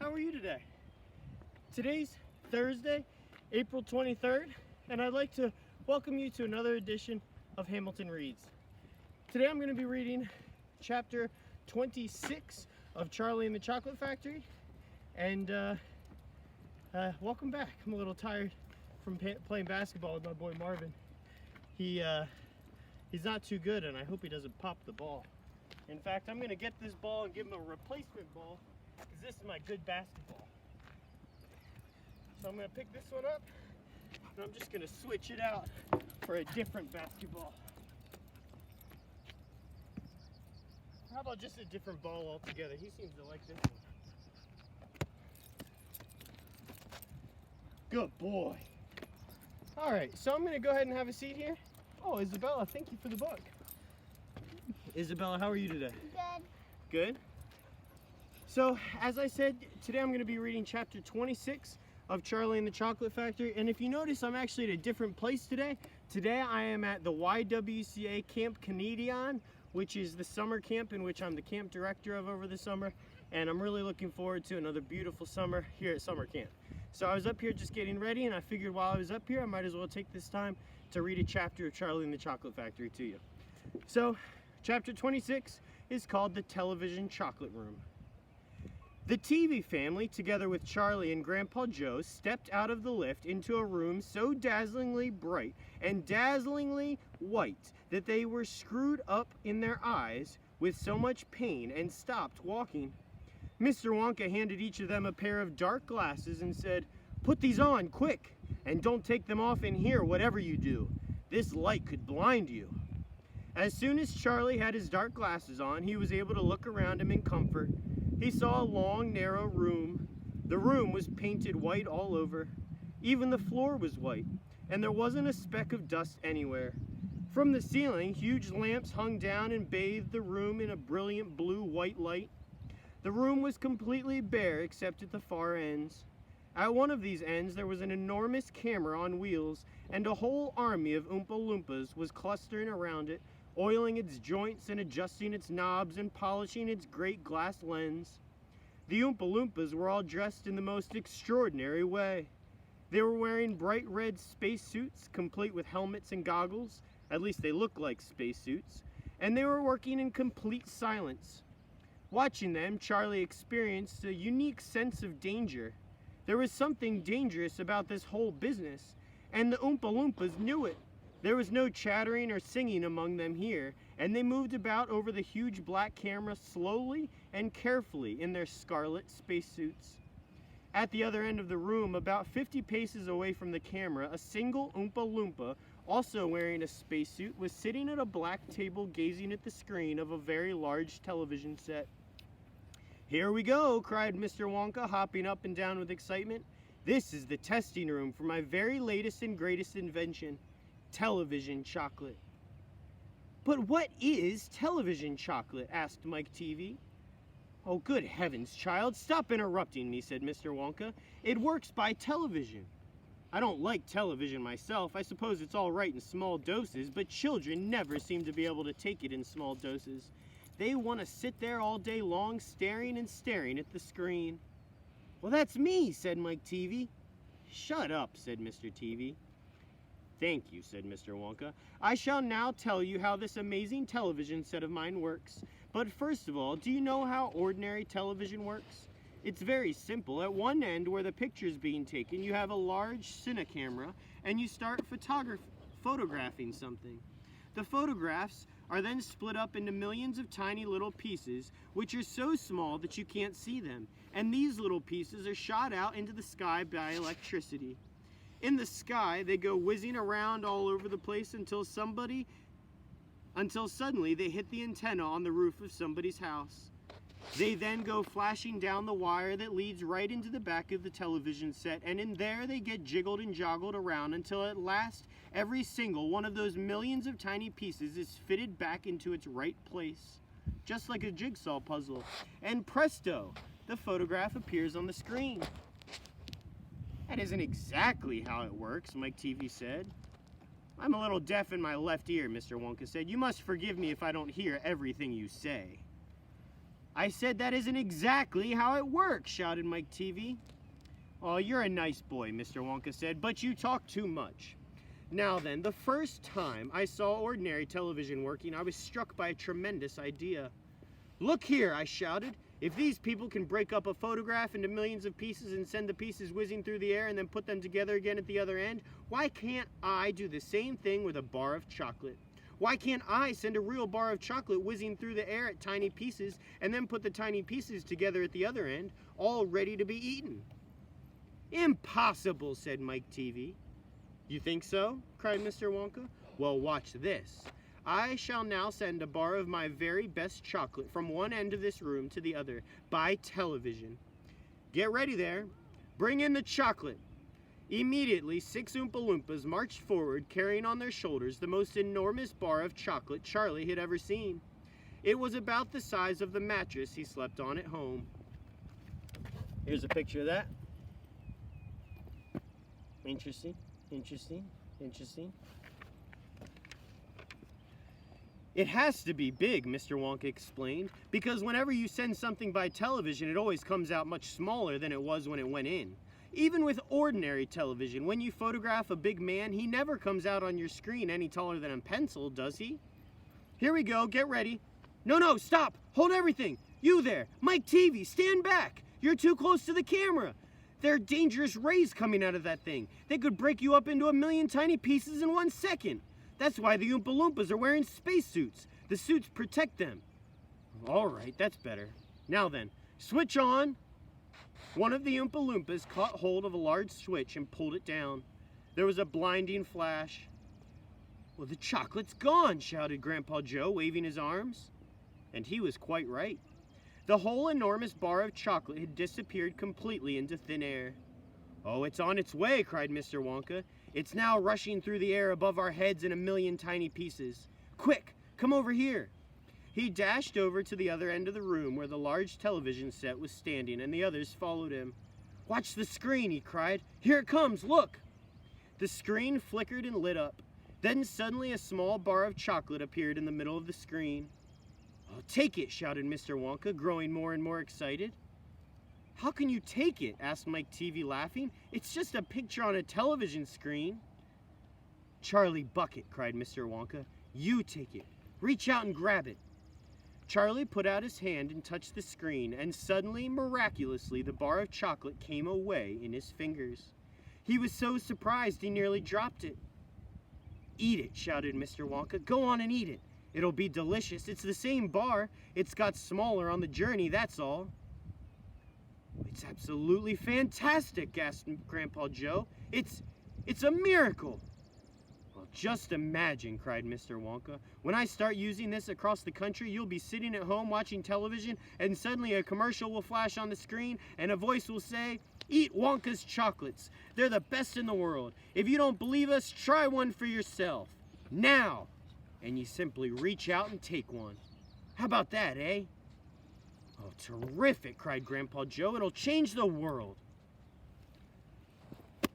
How are you today? Today's Thursday, April 23rd, and I'd like to welcome you to another edition of Hamilton Reads. Today I'm going to be reading chapter 26 of Charlie and the Chocolate Factory, and welcome back. I'm a little tired from playing basketball with my boy Marvin. He's not too good, and I hope he doesn't pop the ball. In fact, I'm going to get this ball and give him a replacement ball, because this is my good basketball. So I'm going to pick this one up, and I'm just going to switch it out for a different basketball. How about just a different ball altogether? He seems to like this one. Good boy. All right, so I'm going to go ahead and have a seat here. Oh, Isabella, thank you for the book. Isabella, how are you today? Good. Good? So, as I said, today I'm going to be reading chapter 26 of Charlie and the Chocolate Factory. And if you notice, I'm actually at a different place today. Today I am at the YWCA Camp Canadian, which is the summer camp in which I'm the camp director of over the summer. And I'm really looking forward to another beautiful summer here at summer camp. So I was up here just getting ready, and I figured while I was up here, I might as well take this time to read a chapter of Charlie and the Chocolate Factory to you. So, chapter 26 is called The Television Chocolate Room. The TV family, together with Charlie and Grandpa Joe, stepped out of the lift into a room so dazzlingly bright and dazzlingly white that they were screwed up in their eyes with so much pain and stopped walking. Mr. Wonka handed each of them a pair of dark glasses and said, "Put these on, quick, and don't take them off in here, whatever you do. This light could blind you." As soon as Charlie had his dark glasses on, he was able to look around him in comfort. He saw a long, narrow room. The room was painted white all over. Even the floor was white, and there wasn't a speck of dust anywhere. From the ceiling, huge lamps hung down and bathed the room in a brilliant blue-white light. The room was completely bare except at the far ends. At one of these ends, there was an enormous camera on wheels, and a whole army of Oompa Loompas was clustering around it, oiling its joints and adjusting its knobs and polishing its great glass lens. The Oompa Loompas were all dressed in the most extraordinary way. They were wearing bright red spacesuits, complete with helmets and goggles. At least they looked like spacesuits. And they were working in complete silence. Watching them, Charlie experienced a unique sense of danger. There was something dangerous about this whole business, and the Oompa Loompas knew it. There was no chattering or singing among them here, and they moved about over the huge black camera slowly and carefully in their scarlet spacesuits. At the other end of the room, about 50 paces away from the camera, a single Oompa Loompa, also wearing a spacesuit, was sitting at a black table gazing at the screen of a very large television set. "Here we go," cried Mr. Wonka, hopping up and down with excitement. "This is the testing room for my very latest and greatest invention. Television chocolate." "But what is television chocolate?" asked Mike TV. "Oh, good heavens, child, stop interrupting me," said Mr. Wonka. "It works by television. I don't like television myself. I suppose it's all right in small doses, but children never seem to be able to take it in small doses. They want to sit there all day long staring and staring at the screen." "Well, that's me," said Mike TV. "Shut up," said Mr. TV. "Thank you," said Mr. Wonka. "I shall now tell you how this amazing television set of mine works. But first of all, do you know how ordinary television works? It's very simple. At one end where the picture's being taken, you have a large cine camera, and you start photographing something. The photographs are then split up into millions of tiny little pieces, which are so small that you can't see them. And these little pieces are shot out into the sky by electricity. In the sky, they go whizzing around all over the place until suddenly they hit the antenna on the roof of somebody's house. They then go flashing down the wire that leads right into the back of the television set, and in there they get jiggled and joggled around until at last every single one of those millions of tiny pieces is fitted back into its right place, just like a jigsaw puzzle. And presto, the photograph appears on the screen." "That isn't exactly how it works," Mike TV said. "I'm a little deaf in my left ear," Mr. Wonka said. "You must forgive me if I don't hear everything you say." I said that isn't exactly how it works, shouted Mike TV. Oh, you're a nice boy, Mr. Wonka said, but you talk too much. Now then, the first time I saw ordinary television working, I was struck by a tremendous idea. Look here, I shouted. If these people can break up a photograph into millions of pieces and send the pieces whizzing through the air and then put them together again at the other end, why can't I do the same thing with a bar of chocolate? Why can't I send a real bar of chocolate whizzing through the air at tiny pieces and then put the tiny pieces together at the other end, all ready to be eaten? Impossible, said Mike TV. You think so? Cried Mr. Wonka. Well, watch this. I shall now send a bar of my very best chocolate from one end of this room to the other by television. Get ready there. Bring in the chocolate. Immediately, 6 Oompa Loompas marched forward, carrying on their shoulders the most enormous bar of chocolate Charlie had ever seen. It was about the size of the mattress he slept on at home. Here's a picture of that. Interesting, interesting, interesting. It has to be big, Mr. Wonka explained, because whenever you send something by television, it always comes out much smaller than it was when it went in. Even with ordinary television, when you photograph a big man, he never comes out on your screen any taller than a pencil, does he? Here we go, get ready. No, stop, hold everything. You there, Mike TV, stand back. You're too close to the camera. There are dangerous rays coming out of that thing. They could break you up into a million tiny pieces in 1 second. That's why the Oompa Loompas are wearing spacesuits. The suits protect them. All right, that's better. Now then, switch on. One of the Oompa Loompas caught hold of a large switch and pulled it down. There was a blinding flash. Well, the chocolate's gone, shouted Grandpa Joe, waving his arms. And he was quite right. The whole enormous bar of chocolate had disappeared completely into thin air. Oh, it's on its way, cried Mr. Wonka. It's now rushing through the air above our heads in a million tiny pieces. Quick, come over here. He dashed over to the other end of the room where the large television set was standing, and the others followed him. Watch the screen, he cried. Here it comes, look. The screen flickered and lit up. Then suddenly a small bar of chocolate appeared in the middle of the screen. Oh, take it, shouted Mr. Wonka, growing more and more excited. How can you take it? Asked Mike TV, laughing. It's just a picture on a television screen. Charlie Bucket, cried Mr. Wonka. You take it. Reach out and grab it. Charlie put out his hand and touched the screen, and suddenly, miraculously, the bar of chocolate came away in his fingers. He was so surprised he nearly dropped it. Eat it, shouted Mr. Wonka. Go on and eat it. It'll be delicious. It's the same bar. It's got smaller on the journey, that's all. It's absolutely fantastic, gasped Grandpa Joe. It's a miracle. Well, just imagine, cried Mr. Wonka. When I start using this across the country, you'll be sitting at home watching television, and suddenly a commercial will flash on the screen, and a voice will say, Eat Wonka's chocolates. They're the best in the world. If you don't believe us, try one for yourself. Now. And you simply reach out and take one. How about that, eh? Oh, terrific, cried Grandpa Joe. It'll change the world.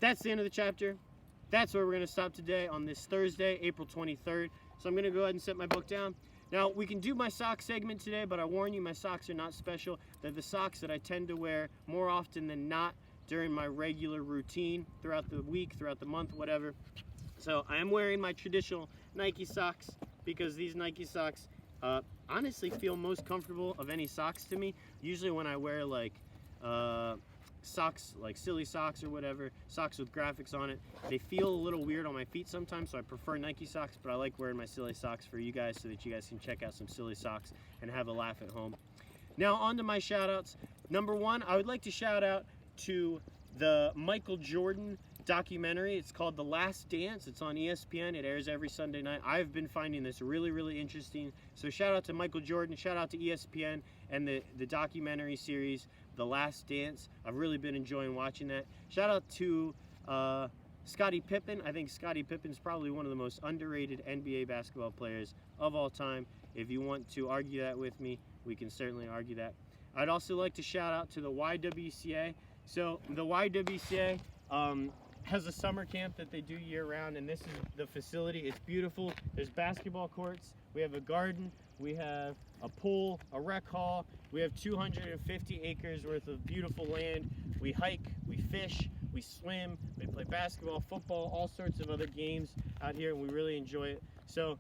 That's the end of the chapter. That's where we're going to stop today on this Thursday, April 23rd. So I'm going to go ahead and set my book down. Now, we can do my sock segment today, but I warn you, my socks are not special. They're the socks that I tend to wear more often than not during my regular routine throughout the week, throughout the month, whatever. So I am wearing my traditional Nike socks because these Nike socks honestly feel most comfortable of any socks to me. Usually when I wear like socks, like silly socks or whatever, socks with graphics on it, they feel a little weird on my feet sometimes, so I prefer Nike socks, but I like wearing my silly socks for you guys so that you guys can check out some silly socks and have a laugh at home. Now on to my shout outs. Number one, I would like to shout out to the Michael Jordan documentary. It's called The Last Dance. It's on ESPN. It airs every Sunday night. I've been finding this really, really interesting. So shout out to Michael Jordan, shout out to ESPN and the documentary series, The Last Dance. I've really been enjoying watching that. Shout out to Scottie Pippen. I think Scottie Pippen's probably one of the most underrated NBA basketball players of all time. If you want to argue that with me, we can certainly argue that. I'd also like to shout out to the YWCA. So the YWCA has a summer camp that they do year-round, and this is the facility. It's beautiful. There's basketball courts. We have a garden. We have a pool, a rec hall, We have 250 acres worth of beautiful land. We hike, we fish, we swim, we play basketball, football, all sorts of other games out here, and we really enjoy it. So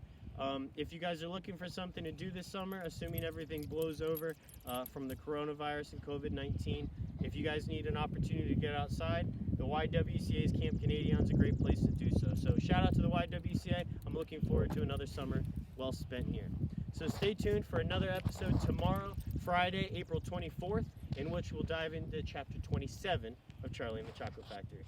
if you guys are looking for something to do this summer, assuming everything blows over from the coronavirus and COVID-19, if you guys need an opportunity to get outside, the YWCA's Camp Canadian is a great place to do so. So shout out to the YWCA. I'm looking forward to another summer well spent here. So stay tuned for another episode tomorrow, Friday, April 24th, in which we'll dive into chapter 27 of Charlie and the Chocolate Factory.